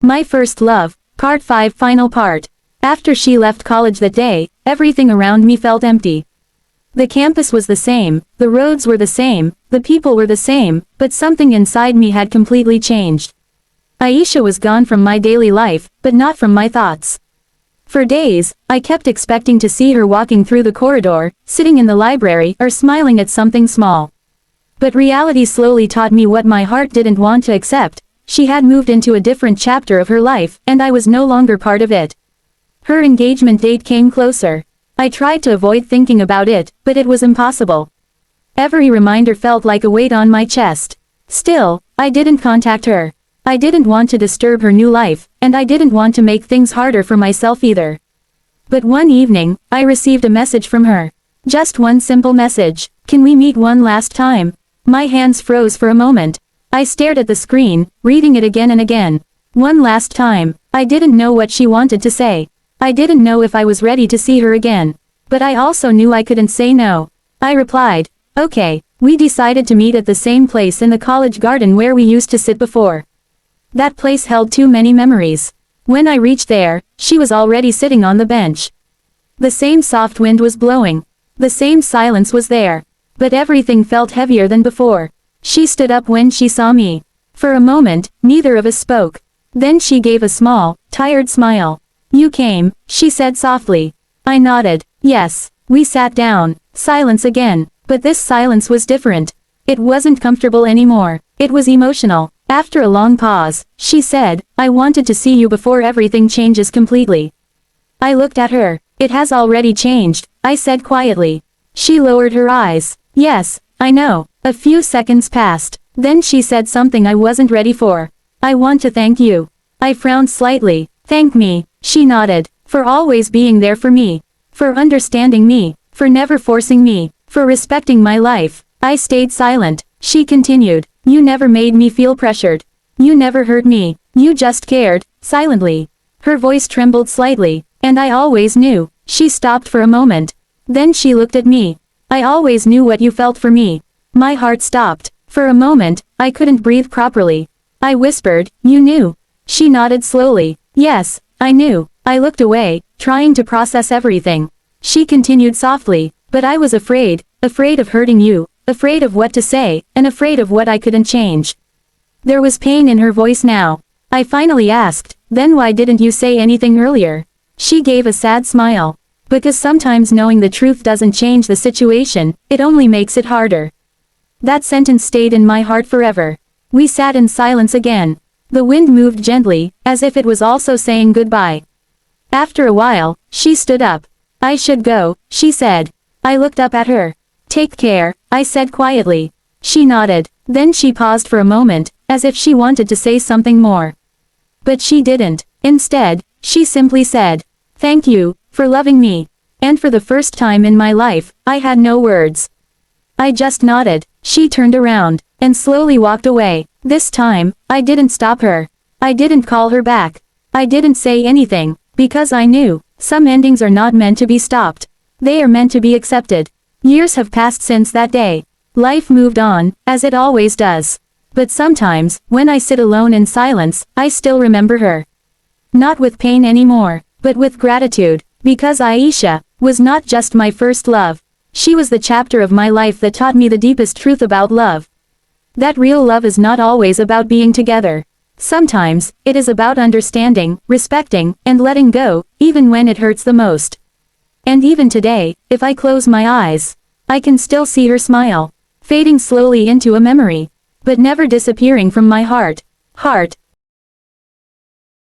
My First Love, Part 5 Final Part. After she left college that day, everything around me felt empty. The campus was the same, the roads were the same, the people were the same, but something inside me had completely changed. Aisha was gone from my daily life, but not from my thoughts. For days, I kept expecting to see her walking through the corridor, sitting in the library, or smiling at something small. But reality slowly taught me what my heart didn't want to accept. She had moved into a different chapter of her life, and I was no longer part of it. Her engagement date came closer. I tried to avoid thinking about it, but it was impossible. Every reminder felt like a weight on my chest. Still, I didn't contact her. I didn't want to disturb her new life, and I didn't want to make things harder for myself either. But one evening, I received a message from her. Just one simple message. Can we meet one last time? My hands froze for a moment. I stared at the screen, reading it again and again. One last time. I didn't know what she wanted to say. I didn't know if I was ready to see her again. But I also knew I couldn't say no. I replied, okay. We decided to meet at the same place in the college garden where we used to sit before. That place held too many memories. When I reached there, she was already sitting on the bench. The same soft wind was blowing. The same silence was there. But everything felt heavier than before. She stood up when she saw me. For a moment, neither of us spoke. Then she gave a small, tired smile. You came, she said softly. I nodded. Yes. We sat down. Silence again. But this silence was different. It wasn't comfortable anymore. It was emotional. After a long pause, she said, I wanted to see you before everything changes completely. I looked at her. It has already changed, I said quietly. She lowered her eyes. Yes, I know. A few seconds passed. Then she said something I wasn't ready for. I want to thank you. I frowned slightly. Thank me, she nodded. For always being there for me. For understanding me. For never forcing me. For respecting my life. I stayed silent. She continued. You never made me feel pressured. You never hurt me. You just cared, silently. Her voice trembled slightly, and I always knew. She stopped for a moment. Then she looked at me. I always knew what you felt for me. My heart stopped. For a moment, I couldn't breathe properly. I whispered, you knew. She nodded slowly. Yes, I knew. I looked away, trying to process everything. She continued softly, but I was afraid of hurting you. Afraid of what to say, and afraid of what I couldn't change. There was pain in her voice now. I finally asked, then why didn't you say anything earlier? She gave a sad smile. Because sometimes knowing the truth doesn't change the situation, it only makes it harder. That sentence stayed in my heart forever. We sat in silence again. The wind moved gently, as if it was also saying goodbye. After a while, she stood up. I should go, she said. I looked up at her. Take care, I said quietly. She nodded. Then she paused for a moment, as if she wanted to say something more. But she didn't. Instead, she simply said, thank you, for loving me. And for the first time in my life, I had no words. I just nodded. She turned around, and slowly walked away. This time, I didn't stop her. I didn't call her back. I didn't say anything, because I knew, some endings are not meant to be stopped. They are meant to be accepted. Years have passed since that day. Life moved on, as it always does. But sometimes, when I sit alone in silence, I still remember her. Not with pain anymore, but with gratitude, because Aisha was not just my first love. She was the chapter of my life that taught me the deepest truth about love. That real love is not always about being together. Sometimes, it is about understanding, respecting, and letting go, even when it hurts the most. And even today, if I close my eyes, I can still see her smile, fading slowly into a memory, but never disappearing from my heart.